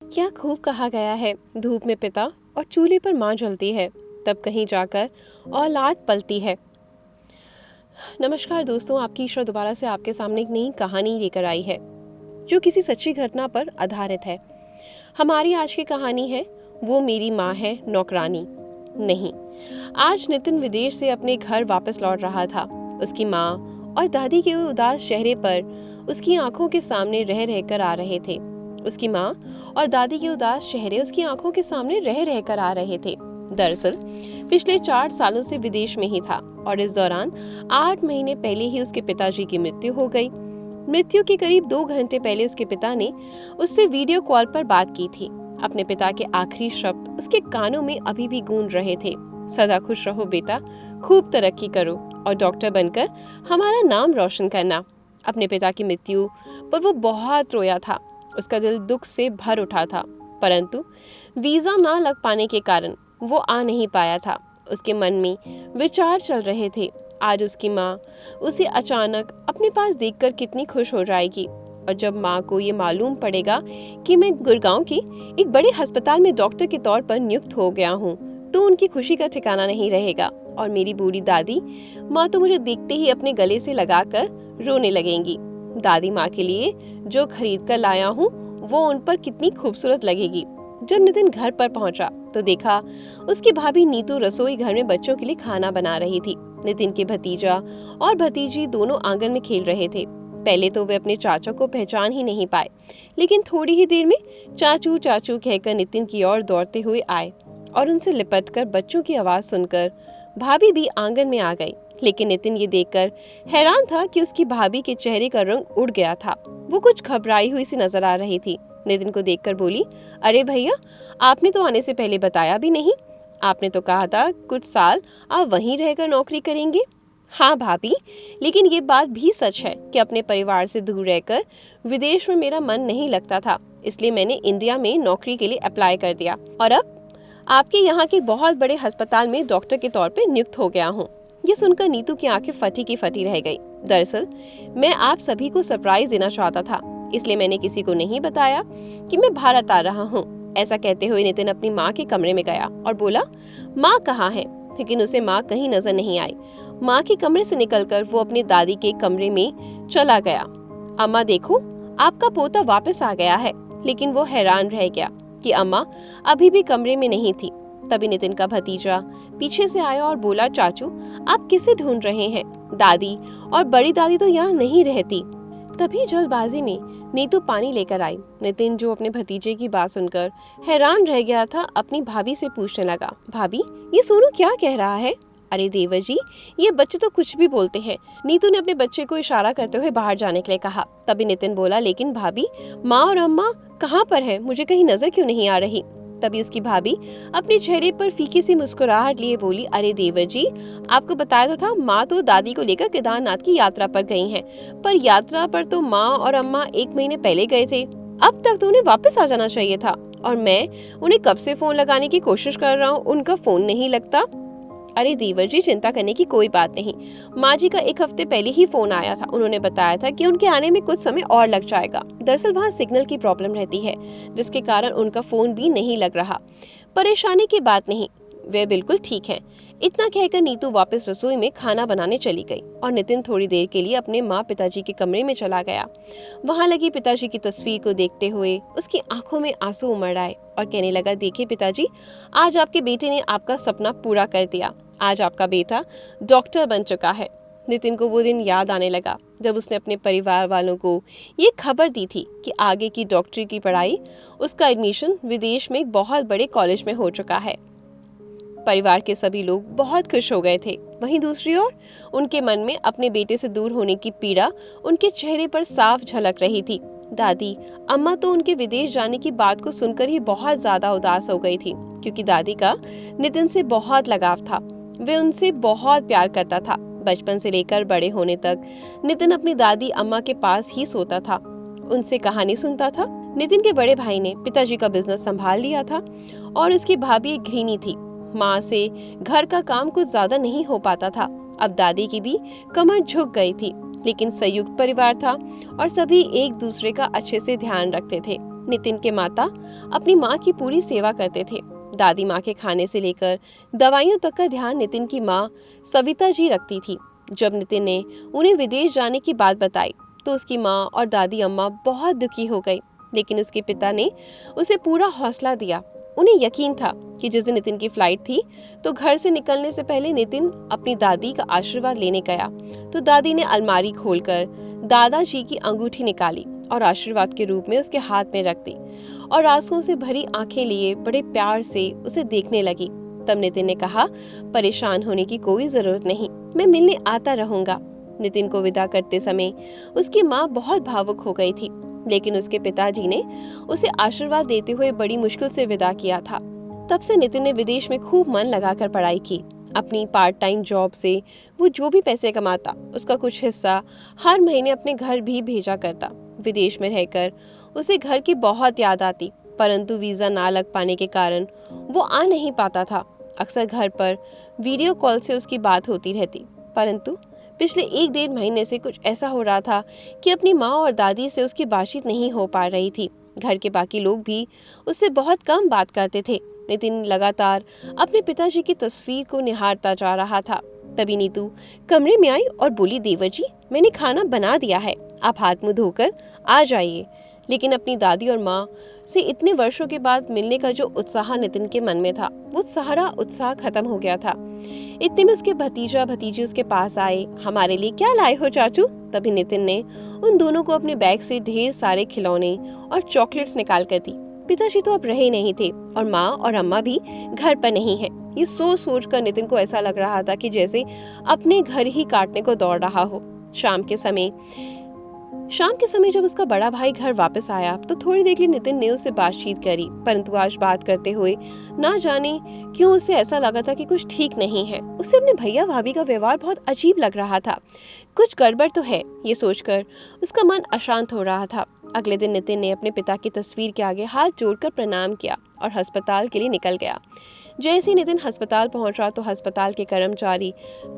क्या खूब कहा गया है, धूप में पिता और चूल्हे पर माँ जलती है, तब कहीं जाकर औलाद पलती है। नमस्कार दोस्तों, आपकी ईश्वर दोबारा से आपके सामने एक नई कहानी लेकर आई है जो किसी सच्ची घटना पर आधारित है। हमारी आज की कहानी है वो मेरी माँ है नौकरानी नहीं। आज नितिन विदेश से अपने घर वापस लौट रहा था। उसकी माँ और दादी के उदास चेहरे पर उसकी आंखों के सामने रह रहकर आ रहे थे। उसकी माँ और दादी के उदास चेहरे उसकी आंखों के सामने रह रहकर आ रहे थे। दरअसल पिछले 4 सालों से विदेश में ही था और इस दौरान 8 महीने पहले ही उसके पिताजी की मृत्यु हो गई। मृत्यु के करीब 2 घंटे पहले उसके पिता ने उससे वीडियो कॉल पर बात की थी। अपने पिता के आखिरी शब्द उसके कानों में अभी भी गूंज रहे थे। सदा खुश रहो बेटा, खूब तरक्की करो और डॉक्टर बनकर हमारा नाम रोशन करना। अपने पिता की मृत्यु पर वो बहुत रोया था। उसका दिल दुख से भर उठा था, परंतु वीजा ना लग पाने के कारण वो आ नहीं पाया था। उसके मन में विचार चल रहे थे, आज उसकी माँ उसे अचानक अपने पास देखकर कितनी खुश हो जाएगी, और जब माँ को ये मालूम पड़ेगा कि मैं गुड़गांव की एक बड़े अस्पताल में डॉक्टर के तौर पर नियुक्त हो गया हूँ, तो उनकी खुशी का ठिकाना नहीं रहेगा। और मेरी बूढ़ी दादी माँ तो मुझे देखते ही अपने गले से लगाकर रोने लगेंगी। दादी माँ के लिए जो खरीद कर लाया हूँ वो उन पर कितनी खूबसूरत लगेगी। जब नितिन घर पर पहुंचा तो देखा उसकी भाभी नीतू रसोई घर में बच्चों के लिए खाना बना रही थी। नितिन के भतीजा और भतीजी दोनों आंगन में खेल रहे थे। पहले तो वे अपने चाचा को पहचान ही नहीं पाए, लेकिन थोड़ी ही देर में चाचू चाचू कहकर नितिन की ओर दौड़ते हुए आए और उनसे लिपटकर बच्चों की आवाज सुनकर भाभी भी आंगन में आ गई। लेकिन नितिन ये देखकर हैरान था कि उसकी भाभी के चेहरे का रंग उड़ गया था। वो कुछ घबराई हुई सी नजर आ रही थी। नितिन को देखकर बोली, अरे भैया, आपने तो आने से पहले बताया भी नहीं। आपने तो कहा था कुछ साल आप वहीं रहकर नौकरी करेंगे। हाँ भाभी, लेकिन ये बात भी सच है कि अपने परिवार से दूर रहकर विदेश में मेरा मन नहीं लगता था, इसलिए मैंने इंडिया में नौकरी के लिए अप्लाई कर दिया और अब आपके यहाँ के बहुत बड़े अस्पताल में डॉक्टर के तौर पे नियुक्त हो गया हूँ। ये सुनकर नीतू की आंखें फटी की फटी रह गई। दरअसल मैं आप सभी को सरप्राइज देना चाहता था, इसलिए मैंने किसी को नहीं बताया कि मैं भारत आ रहा हूँ। ऐसा कहते हुए नितिन अपनी माँ के कमरे में गया और बोला, माँ कहाँ है? लेकिन उसे माँ कहीं नजर नहीं आई। माँ के कमरे से निकलकर वो अपनी दादी के कमरे में चला गया। अम्मा देखो, आपका पोता वापस आ गया है। लेकिन वो हैरान रह गया कि अम्मा अभी भी कमरे में नहीं थी। तभी नितिन का भतीजा पीछे से आया और बोला, चाचू आप किसे ढूंढ रहे हैं? दादी और बड़ी दादी तो यहाँ नहीं रहती। तभी जल्दबाजी में नीतू पानी लेकर आई। नितिन, जो अपने भतीजे की बात सुनकर हैरान रह गया था, अपनी भाभी से पूछने लगा, भाभी ये सोनू क्या कह रहा है? अरे देवर जी, ये बच्चे तो कुछ भी बोलते हैं। नीतू ने अपने बच्चे को इशारा करते हुए बाहर जाने के लिए कहा। तभी नितिन बोला, लेकिन भाभी, माँ और अम्मा कहाँ पर है? मुझे कहीं नजर क्यों नहीं आ रही? तभी उसकी भाभी अपने चेहरे पर फीकी सी मुस्कुराहट लिए बोली, अरे देवर जी, आपको बताया तो था, माँ तो दादी को लेकर केदारनाथ की यात्रा पर गई हैं। पर यात्रा पर तो माँ और अम्मा 1 महीने पहले गए थे। अब तक तो उन्हें वापस आ जाना चाहिए था, और मैं उन्हें कब से फोन लगाने की कोशिश कर रहा हूँ, उनका फोन नहीं लगता। अरे देवर जी, चिंता करने की कोई बात नहीं। माँ जी का 1 हफ्ते पहले ही फोन आया था। उन्होंने बताया था कि उनके आने में कुछ समय और लग जाएगा। दरअसल वहाँ सिग्नल की प्रॉब्लम रहती है, जिसके कारण उनका फोन भी नहीं लग रहा। परेशानी की बात नहीं, वे बिल्कुल ठीक हैं। इतना कहकर नीतू वापस रसोई में खाना बनाने चली गई और नितिन थोड़ी देर के लिए अपने माँ पिताजी के कमरे में चला गया। वहाँ लगी पिताजी की तस्वीर को देखते हुए उसकी आंखों में आंसू उमड़ आए और कहने लगा, देखिए पिताजी, आज आपके बेटे ने आपका सपना पूरा कर दिया। आज आपका बेटा डॉक्टर बन चुका है। नितिन को वो दिन याद आने लगा जब उसने अपने परिवार वालों को ये खबर दी थी कि आगे की डॉक्टरी की पढ़ाई, उसका एडमिशन विदेश में एक बहुत बड़े कॉलेज में हो चुका है। परिवार के सभी लोग बहुत खुश हो गए थे। वहीं दूसरी ओर उनके मन में अपने बेटे से दूर होने की पीड़ा उनके चेहरे पर साफ झलक रही थी। दादी अम्मा तो उनके विदेश जाने की बात को सुनकर ही बहुत ज्यादा उदास हो गई थी, क्योंकि दादी का नितिन से बहुत लगाव था। वे उनसे बहुत प्यार करता था। बचपन से लेकर बड़े होने तक नितिन अपनी दादी अम्मा के पास ही सोता था, उनसे कहानी सुनता था। नितिन के बड़े भाई ने पिताजी का बिजनेस संभाल लिया था और उसकी भाभी एक गृहिणी थी। माँ से घर का काम कुछ ज्यादा नहीं हो पाता था। अब दादी की भी कमर झुक गई थी, लेकिन संयुक्त परिवार था और सभी एक दूसरे का अच्छे से ध्यान रखते थे। नितिन के माता अपनी माँ की पूरी सेवा करते थे। दादी माँ के खाने से लेकर दवाइयों तक का ध्यान नितिन की माँ सविता जी रखती थी। जब नितिन ने उन्हें विदेश जाने की बात बताई तो उसकी माँ और दादी अम्मा बहुत दुखी हो गई, लेकिन उसके पिता ने उसे पूरा हौसला दिया। उन्हें यकीन था कि जिस दिन नितिन की फ्लाइट थी तो घर से निकलने से पहले नितिन अपनी दादी का आशीर्वाद लेने गया। तो दादी ने अलमारी खोलकर दादाजी की अंगूठी निकाली और आशीर्वाद के रूप में उसके हाथ में रख दी और आंसुओं से भरी आंखें लिए बड़े प्यार से उसे देखने लगी। तब नितिन ने कहा, परेशान होने की कोई जरूरत नहीं, मैं मिलने आता रहूंगा। नितिन को विदा करते समय उसकी माँ बहुत भावुक हो गई थी, लेकिन उसके पिताजी ने उसे आशीर्वाद देते हुए बड़ी मुश्किल से विदा किया था। तब से नितिन ने विदेश में खूब मन लगाकर पढ़ाई की। अपनी पार्ट टाइम जॉब से वो जो भी पैसे कमाता उसका कुछ हिस्सा हर महीने अपने घर भी भेजा करता। विदेश में रहकर उसे घर की बहुत याद आती, परंतु वीजा ना लग पाने के कारण वो आ नहीं पाता था। अक्सर घर पर वीडियो कॉल से उसकी बात होती रहती, परंतु पिछले 1-1.5 महीने से कुछ ऐसा हो रहा था कि अपनी माँ और दादी से उसकी बातचीत नहीं हो पा रही थी। घर के बाकी लोग भी उससे बहुत कम बात करते थे। नितिन लगातार अपने पिताजी की तस्वीर को निहारता जा रहा था। तभी नीतू कमरे में आई और बोली, देवर जी, मैंने खाना बना दिया है, आप हाथ मुंह धोकर आ जाइए। लेकिन अपनी दादी और माँ से इतने वर्षों के बाद मिलने का जो उत्साह नितिन के मन में था, वो सारा उत्साह खत्म हो गया था। इतने में उसके भतीजा भतीजी उसके पास आए। हमारे लिए क्या लाए हो चाचू? तभी नितिन ने उन दोनों को अपने बैग से ढेर सारे खिलौने और चॉकलेट्स निकाल कर दी। पिताजी तो अब रहे नहीं थे और माँ और अम्मा भी घर पर नहीं है। ये सोच कर नितिन को ऐसा लग रहा था कि जैसे अपने घर ही काटने को दौड़ रहा हो। शाम के समय जब उसका बड़ा भाई घर वापस आया तो थोड़ी देर के लिए नितिन ने उससे बातचीत करी, परंतु आज बात करते हुए ना जाने क्यों उसे ऐसा लगा था कि कुछ ठीक नहीं है। उसे अपने भैया भाभी का व्यवहार बहुत अजीब लग रहा था। कुछ गड़बड़ तो है, ये सोचकर उसका मन अशांत हो रहा था। अगले दिन नितिन ने अपने पिता की तस्वीर के आगे हाथ जोड़कर प्रणाम किया और अस्पताल के लिए निकल गया। जैसे ही नितिन अस्पताल पहुंचा तो अस्पताल के कर्मचारी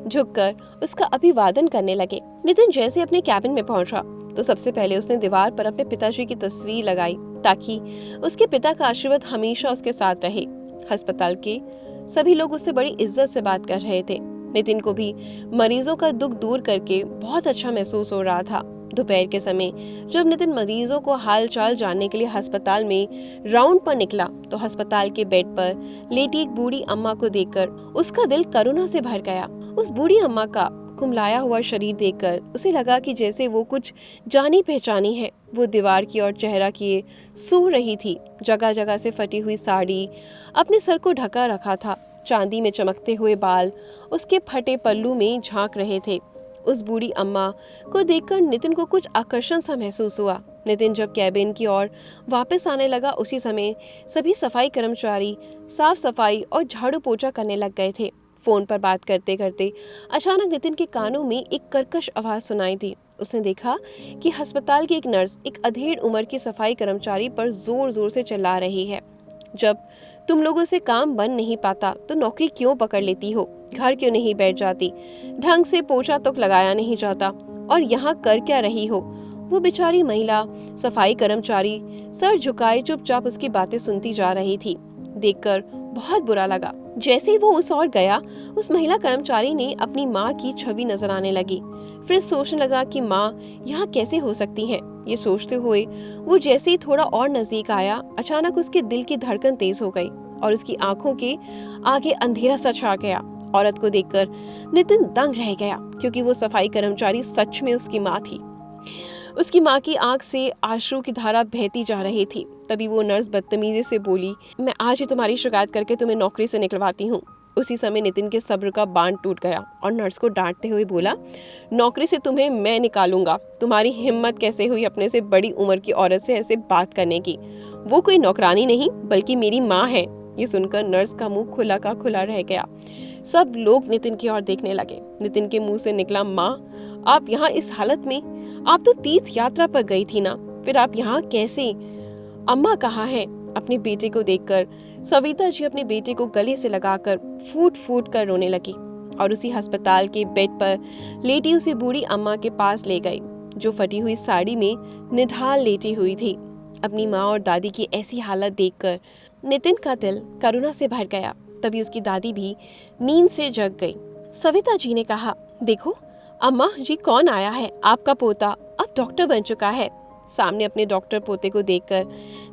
झुककर उसका अभिवादन करने लगे। नितिन जैसे अपने कैबिन में पहुंचा तो सबसे पहले उसने दीवार पर अपने पिताजी की तस्वीर लगाई ताकि उसके पिता का आशीर्वाद हमेशा उसके साथ रहे। अस्पताल के सभी लोग उससे बड़ी इज्जत से बात कर रहे थे। नितिन को भी मरीजों का दुख दूर करके बहुत अच्छा महसूस हो रहा था। दोपहर के समय जब नितिन मरीजों को हाल चाल जानने के लिए अस्पताल में राउंड पर निकला तो अस्पताल के बेड पर लेटी एक बूढ़ी अम्मा को देखकर उसका दिल करुणा से भर गया। उस बूढ़ी अम्मा का कुम्हलाया हुआ शरीर देखकर उसे लगा कि जैसे वो कुछ जानी पहचानी है। वो दीवार की ओर चेहरा किए सो रही थी। जगह जगह से फटी हुई साड़ी अपने सर को ढका रखा था। चांदी में चमकते हुए बाल उसके फटे पल्लू में झांक रहे थे। उस बूढ़ी अम्मा को देखकर नितिन को कुछ आकर्षण सा महसूस हुआ। नितिन जब कैबिन की ओर वापस आने लगा उसी समय सभी सफाई कर्मचारी साफ सफाई और झाड़ू पोछा करने लग गए थे। फोन पर बात करते करते अचानक नितिन के कानों में एक कर्कश आवाज सुनाई दी। उसने देखा कि अस्पताल की एक नर्स एक अधेड़ उम्र की सफाई कर्मचारी पर जोर जोर से चिल्ला रही है, जब तुम लोगों से काम बन नहीं पाता तो नौकरी क्यों पकड़ लेती हो? घर क्यों नहीं बैठ जाती? ढंग से पोछा तक लगाया नहीं जाता और यहाँ कर क्या रही हो? वो बेचारी महिला सफाई कर्मचारी सर झुकाए चुपचाप उसकी बातें सुनती जा रही थी। देखकर बहुत बुरा लगा। जैसे ही वो उस ओर गया उस महिला कर्मचारी ने अपनी माँ की छवि नजर आने लगी। फिर सोचने लगा कि माँ यहाँ कैसे हो सकती है। ये सोचते हुए वो जैसे ही थोड़ा और नजदीक आया अचानक उसके दिल की धड़कन तेज हो गई और उसकी आंखों के आगे अंधेरा सा छा गया। औरत को देखकर नितिन दंग रह गया क्योंकि वो सफाई कर्मचारी सच में उसकी माँ थी। उसकी माँ की आंख से आंसू की धारा बहती जा रही थी। तभी वो नर्स बदतमीजी से बोली, मैं आज ही तुम्हारी शिकायत करके तुम्हें नौकरी से निकलवाती हूँ। उसी समय नितिन के सब्र का बांध टूट गया और नर्स को डांटते हुए बोला, नौकरी से तुम्हें मैं निकालूंगा। तुम्हारी हिम्मत कैसे हुई अपने से बड़ी उम्र की औरत से ऐसे बात करने की? वो कोई नौकरानी नहीं बल्कि मेरी माँ है। ये सुनकर नर्स का मुंह खुला का खुला रह गया। सब लोग नितिन की ओर देखने लगे। नितिन के मुंह से निकला, माँ आप यहाँ इस हालत में? आप तो तीर्थ यात्रा पर गई थी ना, फिर आप यहाँ कैसे? अम्मा कहाँ है? अपने बेटे को देखकर सविता जी अपने बेटे को गले से लगाकर फूट फूट कर रोने लगी और उसी अस्पताल के बेड पर लेटी उसी बूढ़ी अम्मा के पास ले गई जो फटी हुई साड़ी में निढाल लेटी हुई थी। अपनी माँ और दादी की ऐसी हालत देखकर नितिन का दिल करुणा से भर गया। तभी उसकी दादी भी नींद से जग गई। सविता जी ने कहा, देखो अम्मा जी, कौन आया है? आपका पोता अब डॉक्टर बन चुका है। सामने अपने डॉक्टर पोते को देखकर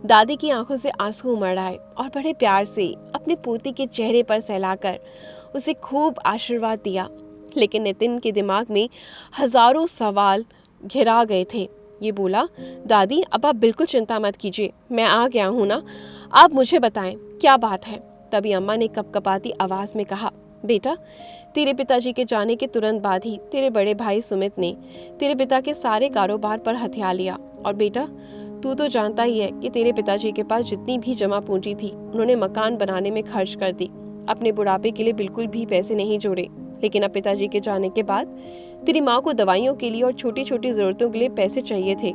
दादी की आंखों से आंसू उमड़ आए और बड़े प्यार से अपने पोते के चेहरे पर सहलाकर उसे खूब आशीर्वाद दिया। लेकिन नितिन के दिमाग में हजारों सवाल घिरा गए थे। ये बोला, दादी अब आप बिल्कुल चिंता मत कीजिए, मैं आ गया हूँ ना, आप मुझे बताएं क्या बात है। तभी अम्मा ने कपकपाती आवाज में कहा, बेटा, तेरे पिताजी के जाने के तुरंत बाद ही तेरे बड़े भाई सुमित ने तेरे पिता के सारे कारोबार पर हथिया लिया। और बेटा, तू तो जानता ही है कि तेरे पिताजी के पास जितनी भी जमा पूंजी थी उन्होंने मकान बनाने में खर्च कर दी। अपने बुढ़ापे के लिए बिल्कुल भी पैसे नहीं जोड़े। लेकिन अब पिताजी के जाने के बाद तेरी माँ को दवाइयों के लिए और छोटी छोटी जरूरतों के लिए पैसे चाहिए थे,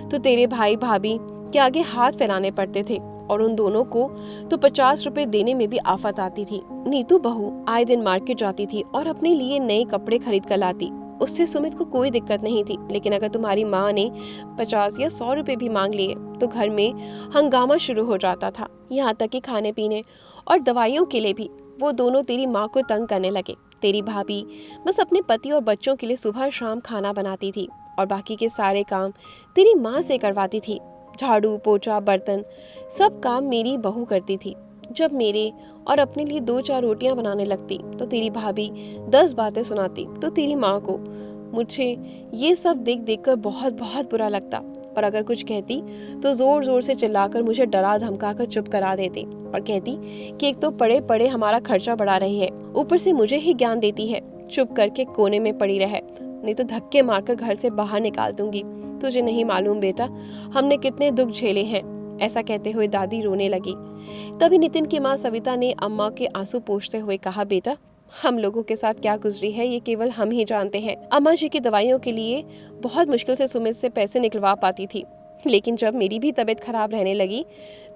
तो तेरे भाई भाभी के आगे हाथ फैलाने पड़ते थे और उन दोनों को तो 50 रुपए देने में भी आफत आती थी। नीतू बहू आए दिन मार्केट जाती थी और अपने लिए नए कपड़े खरीद कर लाती। उससे सुमित को कोई दिक्कत नहीं थी। लेकिन अगर तुम्हारी माँ ने 50 या 100 रुपए भी मांग लिए तो घर में हंगामा शुरू हो जाता था। यहाँ तक कि खाने पीने और दवाइयों के लिए भी वो दोनों तेरी माँ को तंग करने लगे। तेरी भाभी बस अपने पति और बच्चों के लिए सुबह शाम खाना बनाती थी और बाकी के सारे काम तेरी माँ से करवाती थी। झाड़ू पोछा बर्तन सब काम मेरी बहू करती थी। जब मेरे और अपने लिए 2-4 रोटियां बनाने लगती तो तेरी भाभी 10 बातें सुनाती तो तेरी माँ को। मुझे ये सब देख देख कर बहुत बहुत बुरा लगता और अगर कुछ कहती तो जोर जोर से चिल्लाकर मुझे डरा धमका कर चुप करा देती और कहती कि एक तो पड़े पड़े हमारा खर्चा बढ़ा रही है, ऊपर से मुझे ही ज्ञान देती है, चुप करके कोने में पड़ी रहे, नहीं तो धक्के मारकर घर से बाहर निकाल दूंगी। तुझे नहीं मालूम बेटा, हमने कितने दुख झेले हैं। ऐसा कहते हुए दादी रोने लगी। तभी नितिन की माँ सविता ने अम्मा के आंसू पोंछते हुए कहा, बेटा, हम लोगों के साथ क्या गुजरी है ये केवल हम ही जानते हैं। अम्मा जी की दवाइयों के लिए बहुत मुश्किल से सुमित से पैसे निकलवा पाती थी, लेकिन जब मेरी भी तबीयत खराब रहने लगी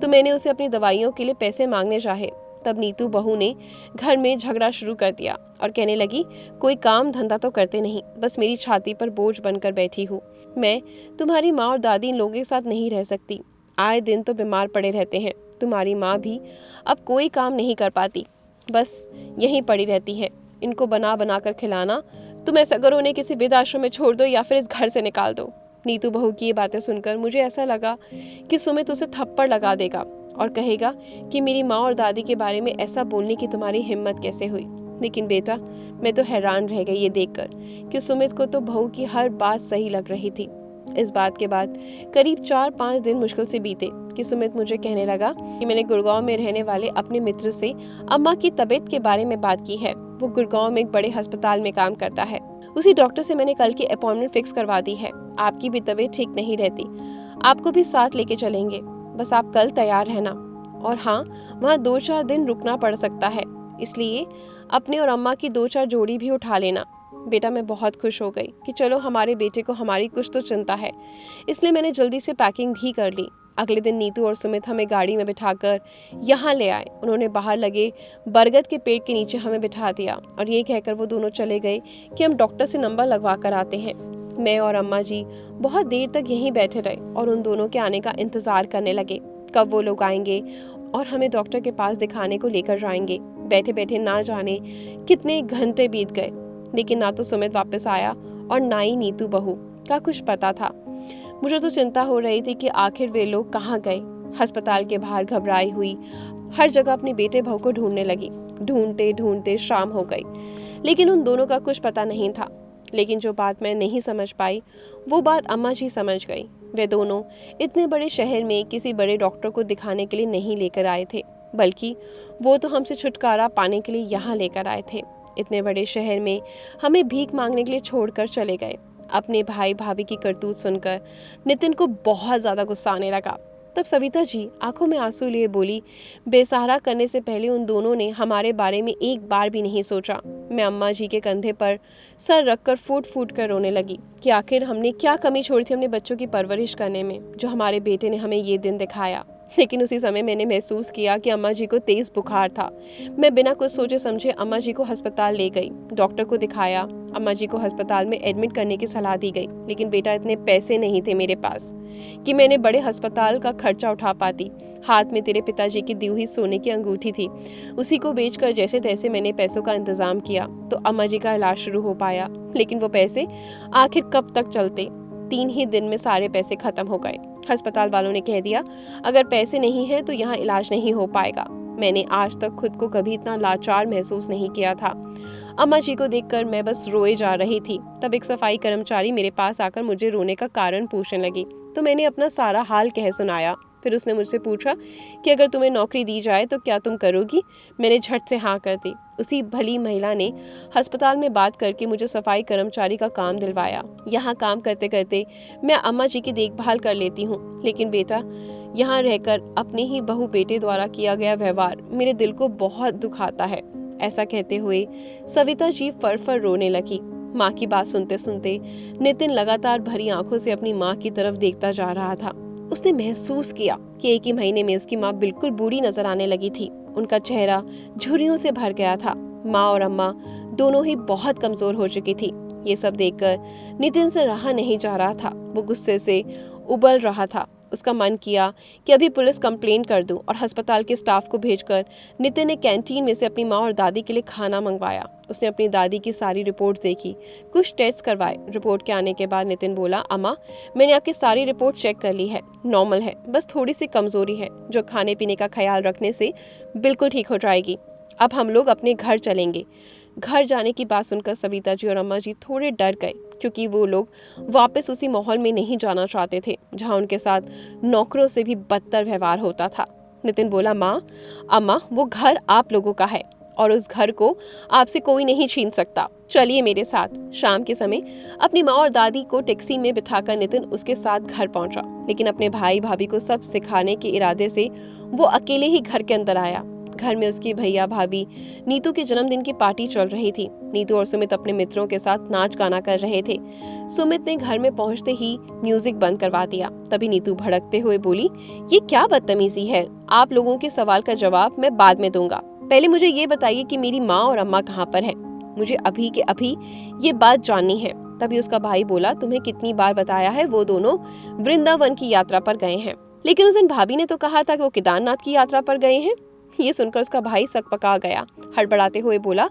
तो मैंने उसे अपनी दवाइयों के लिए पैसे मांगने चाहे। तब नीतू बहू ने घर में झगड़ा शुरू कर दिया और कहने लगी, कोई काम धंधा तो करते नहीं, बस मेरी छाती पर बोझ बनकर बैठी हूँ। मैं तुम्हारी माँ और दादी इन लोगों के साथ नहीं रह सकती, आए दिन तो बीमार पड़े रहते हैं। तुम्हारी माँ भी अब कोई काम नहीं कर पाती, बस यहीं पड़ी रहती है। इनको बना बना कर खिलाना। तुम ऐसा करो, उन्हें किसी वृद्धाश्रम में छोड़ दो या फिर इस घर से निकाल दो। नीतू बहू की ये बातें सुनकर मुझे ऐसा लगा कि सुमित उसे थप्पड़ लगा देगा और कहेगा कि मेरी माँ और दादी के बारे में ऐसा बोलने की तुम्हारी हिम्मत कैसे हुई। लेकिन बेटा, मैं तो हैरान रह गई ये देखकर कि सुमित को तो बहू की हर बात सही लग रही थी। इस बात के बाद करीब 4-5 दिन मुश्किल से बीते कि सुमित मुझे कहने लगा कि मैंने गुड़गांव में रहने वाले अपने मित्र से अम्मा की तबीयत के बारे में बात की है। वो गुड़गांव में एक बड़े अस्पताल में काम करता है। उसी डॉक्टर से मैंने कल की अपॉइंटमेंट फिक्स करवा दी है। आपकी भी तबीयत ठीक नहीं रहती, आपको भी साथ लेके चलेंगे, बस आप कल तैयार रहना। और हाँ, वहाँ 2-4 दिन रुकना पड़ सकता है, इसलिए अपने और अम्मा की 2-4 जोड़ी भी उठा लेना। बेटा, मैं बहुत खुश हो गई कि चलो हमारे बेटे को हमारी कुछ तो चिंता है, इसलिए मैंने जल्दी से पैकिंग भी कर ली। अगले दिन नीतू और सुमित हमें गाड़ी में बिठाकर यहाँ ले आए। उन्होंने बाहर लगे बरगद के पेड़ के नीचे हमें बिठा दिया और ये कहकर वो दोनों चले गए कि हम डॉक्टर से नंबर लगवा कर आते हैं। मैं और अम्मा जी बहुत देर तक यहीं बैठे रहे और उन दोनों के आने का इंतजार करने लगे, कब वो लोग आएंगे और हमें डॉक्टर के पास दिखाने को लेकर जाएंगे। बैठे बैठे ना जाने कितने घंटे बीत गए, लेकिन ना तो सुमित वापस आया और ना ही नीतू बहू का कुछ पता था। मुझे तो चिंता हो रही थी कि आखिर वे लोग कहाँ गए। अस्पताल के बाहर घबराई हुई हर जगह अपने बेटे बहू को ढूंढने लगी। ढूंढते ढूंढते शाम हो गई, लेकिन उन दोनों का कुछ पता नहीं था। लेकिन जो बात मैं नहीं समझ पाई वो बात अम्मा जी समझ गई। वे दोनों इतने बड़े शहर में किसी बड़े डॉक्टर को दिखाने के लिए नहीं लेकर आए थे, बल्कि वो तो हमसे छुटकारा पाने के लिए यहाँ लेकर आए थे। इतने बड़े शहर में हमें भीख मांगने के लिए छोड़कर चले गए। अपने भाई भाभी की करतूत सुनकर नितिन को बहुत ज़्यादा गुस्सा आने लगा। तब सविता जी आंखों में आंसू लिए बोली, बेसहारा करने से पहले उन दोनों ने हमारे बारे में एक बार भी नहीं सोचा। मैं अम्मा जी के कंधे पर सर रखकर फूट फूट कर रोने लगी कि आखिर हमने क्या कमी छोड़ी थी अपने बच्चों की परवरिश करने में, जो हमारे बेटे ने हमें ये दिन दिखाया। लेकिन उसी समय मैंने महसूस किया कि अम्मा जी को तेज बुखार था। मैं बिना कुछ सोचे समझे अम्मा जी को अस्पताल ले गई, डॉक्टर को दिखाया। अम्मा जी को अस्पताल में एडमिट करने की सलाह दी गई, लेकिन बेटा इतने पैसे नहीं थे मेरे पास कि मैंने बड़े अस्पताल का खर्चा उठा पाती। हाथ में तेरे पिताजी की दी हुई सोने की अंगूठी थी, उसी को बेचकर जैसे तैसे मैंने पैसों का इंतजाम किया तो अम्मा जी का इलाज शुरू हो पाया। लेकिन वो पैसे आखिर कब तक चलते? 3 ही दिन में सारे पैसे खत्म हो गए। अस्पताल वालों ने कह दिया अगर पैसे नहीं है तो यहाँ इलाज नहीं हो पाएगा। मैंने आज तक खुद को कभी इतना लाचार महसूस नहीं किया था। अम्मा जी को देखकर मैं बस रोए जा रही थी। तब एक सफाई कर्मचारी मेरे पास आकर मुझे रोने का कारण पूछने लगी, तो मैंने अपना सारा हाल कह सुनाया। फिर उसने मुझसे पूछा कि अगर तुम्हें नौकरी दी जाए तो क्या तुम करोगी? मैंने झट से हाँ कर दी। उसी भली महिला ने अस्पताल में बात करके मुझे सफाई कर्मचारी का काम दिलवाया। यहाँ काम करते करते मैं अम्मा जी की देखभाल कर लेती हूँ, लेकिन बेटा यहाँ रहकर अपने ही बहू बेटे द्वारा किया गया व्यवहार मेरे दिल को बहुत दुखाता है। ऐसा कहते हुए सविता जी फर रोने लगी। माँ की बात सुनते सुनते नितिन लगातार भरी आंखों से अपनी माँ की तरफ देखता जा रहा था। उसने महसूस किया कि एक ही महीने में उसकी माँ बिल्कुल बूढ़ी नजर आने लगी थी। उनका चेहरा झुर्रियों से भर गया था। माँ और अम्मा दोनों ही बहुत कमजोर हो चुकी थी। ये सब देखकर नितिन से रहा नहीं जा रहा था। वो गुस्से से उबल रहा था। उसका मन किया कि अभी पुलिस कंप्लेंट कर दूं और अस्पताल के स्टाफ को भेजकर नितिन ने कैंटीन में से अपनी माँ और दादी के लिए खाना मंगवाया। उसने अपनी दादी की सारी रिपोर्ट्स देखी, कुछ टेस्ट करवाए। रिपोर्ट के आने के बाद नितिन बोला, अम्मा मैंने आपकी सारी रिपोर्ट चेक कर ली है, नॉर्मल है, बस थोड़ी सी कमजोरी है जो खाने पीने का ख्याल रखने से बिल्कुल ठीक हो जाएगी। अब हम लोग अपने घर चलेंगे। घर जाने की बात सुनकर सविता जी और अम्मा जी थोड़े डर गए, क्योंकि वो लोग वापस उसी माहौल में नहीं जाना चाहते थे जहां उनके साथ नौकरों से भी बदतर व्यवहार होता था। नितिन बोला, माँ अम्मा वो घर आप लोगों का है और उस घर को आपसे कोई नहीं छीन सकता, चलिए मेरे साथ। शाम के समय अपनी माँ और दादी को टैक्सी में बिठाकर नितिन उसके साथ घर पहुंचा, लेकिन अपने भाई भाभी को सब सिखाने के इरादे से वो अकेले ही घर के अंदर आया। घर में उसकी भैया भाभी नीतू के जन्मदिन की पार्टी चल रही थी। नीतू और सुमित अपने मित्रों के साथ नाच गाना कर रहे थे। सुमित ने घर में पहुंचते ही म्यूजिक बंद करवा दिया। तभी नीतू भड़कते हुए बोली, ये क्या बदतमीजी है? आप लोगों के सवाल का जवाब मैं बाद में दूंगा, पहले मुझे ये बताइए कि मेरी माँ और अम्मा कहाँ पर है? मुझे अभी के अभी ये बात जाननी है। तभी उसका भाई बोला, तुम्हें कितनी बार बताया है, वो दोनों वृंदावन की यात्रा पर गए हैं। लेकिन उस दिन भाभी ने तो कहा था कि वो केदारनाथ की यात्रा पर गए हैं। ये सुनकर उसका भाई सकपका गया। हड़बड़ाते हुए बोला,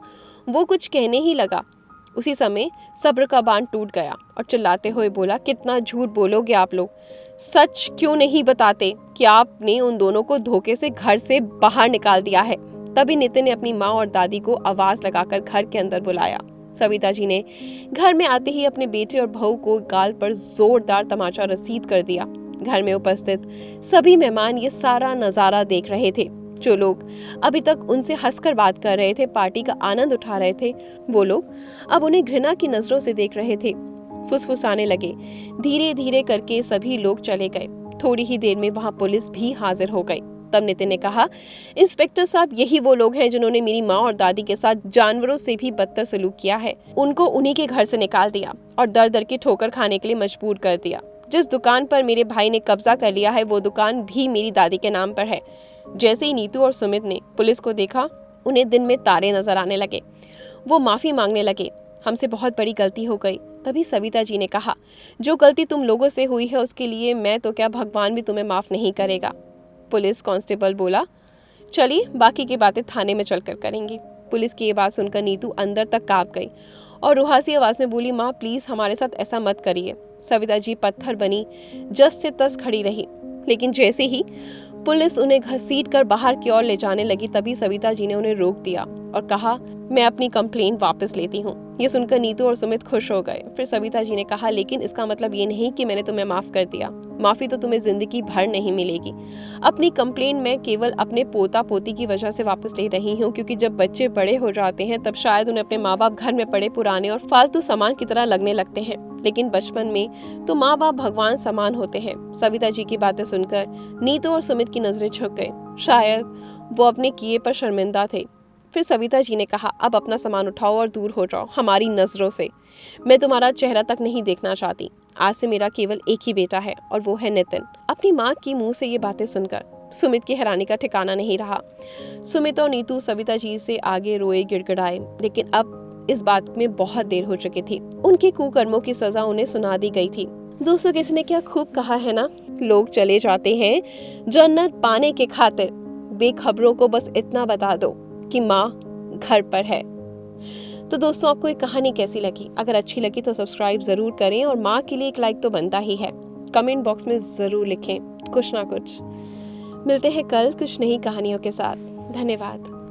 वो कुछ कहने ही लगा। उसी समय सब्र का बांध टूट गया और चिल्लाते हुए बोला, कितना झूठ बोलोगे आप लोग? सच क्यों नहीं बताते कि आपने उन दोनों को धोखे से घर से बाहर निकाल दिया है? तभी नितिन ने अपनी माँ और दादी को आवाज लगाकर घर के अंदर बुलाया। सविता जी ने घर में आते ही अपने बेटे और बहू को गाल पर जोरदार तमाचा रसीद कर दिया। घर में उपस्थित सभी मेहमान ये सारा नजारा देख रहे थे। जो लोग अभी तक उनसे हंसकर बात कर रहे थे, पार्टी का आनंद उठा रहे थे, वो लोग अब उन्हें घृणा की नजरों से देख रहे थे। फुसफुसाने लगे। धीरे धीरे करके सभी लोग चले गए। थोड़ी ही देर में वहां पुलिस भी हाजिर हो गई। तब नितिन ने कहा, इंस्पेक्टर साहब यही वो लोग हैं जिन्होंने मेरी माँ और दादी के साथ जानवरों से भी बदतर सलूक किया है। उनको उन्हीं के घर से निकाल दिया और दर दर की ठोकर खाने के लिए मजबूर कर दिया। जिस दुकान पर मेरे भाई ने कब्जा कर लिया है वो दुकान भी मेरी दादी के नाम पर है। जैसे ही नीतू और सुमित ने पुलिस को देखा, उन्हें दिन में तारे नजर आने लगे। वो माफी मांगने लगे, हमसे बहुत बड़ी गलती हो गई। तभी सविता जी ने कहा, जो गलती तुम लोगों से हुई है उसके लिए मैं तो क्या भगवान भी तुम्हें माफ नहीं करेगा। पुलिस कांस्टेबल बोला, चलिए बाकी की बातें थाने में चलकर करेंगे। पुलिस की ये बात सुनकर नीतू अंदर तक कांप गई और रुहासी आवाज में बोली, माँ प्लीज हमारे साथ ऐसा मत करिए। सविता जी पत्थर बनी जस से तस खड़ी रही, लेकिन जैसे ही पुलिस उन्हें घसीटकर बाहर की ओर ले जाने लगी, तभी सविता जी ने उन्हें रोक दिया और कहा, मैं अपनी कंप्लेंट वापस लेती हूँ। ये सुनकर नीतू और सुमित खुश हो गए। फिर सविता जी ने कहा, लेकिन इसका मतलब ये नहीं कि मैंने तुम्हें माफ कर दिया। माफी तो तुम्हें जिंदगी भर नहीं मिलेगी। अपनी कंप्लेंट मैं केवल अपने पोता पोती की वजह से वापस ले रही हूँ, क्योंकि जब बच्चे बड़े हो जाते हैं तब शायद उन्हें अपने माँ बाप घर में पड़े पुराने और फालतू सामान की तरह लगने लगते हैं, लेकिन बचपन में तो माँ बाप भगवान समान होते हैं। सविता जी की बातें सुनकर नीतू और सुमित की नजरें झुक गई। शायद वो अपने किए पर शर्मिंदा थे। फिर सविता जी ने कहा, अब अपना सामान उठाओ और दूर हो जाओ हमारी नजरों से। मैं तुम्हारा चेहरा तक नहीं देखना चाहती। आज से मेरा केवल एक ही बेटा है और वो है नितिन। अपनी माँ की मुंह से ये बातें सुनकर सुमित की हैरानी का ठिकाना नहीं रहा। सुमित और नीतू सविता जी से आगे रोए गिड़गिड़ाए, लेकिन अब इस बात में बहुत देर हो चुकी थी। उनके कुकर्मों की सजा उन्हें सुना दी गई थी। दोस्तों, किसी ने क्या खूब कहा है ना, लोग चले जाते हैं जन्नत पाने के खातिर, बेखबरों को बस इतना बता दो कि माँ घर पर है। तो दोस्तों, आपको ये कहानी कैसी लगी? अगर अच्छी लगी तो सब्सक्राइब जरूर करें और माँ के लिए एक लाइक तो बनता ही है। कमेंट बॉक्स में जरूर लिखें कुछ ना कुछ। मिलते हैं कल कुछ नई कहानियों के साथ। धन्यवाद।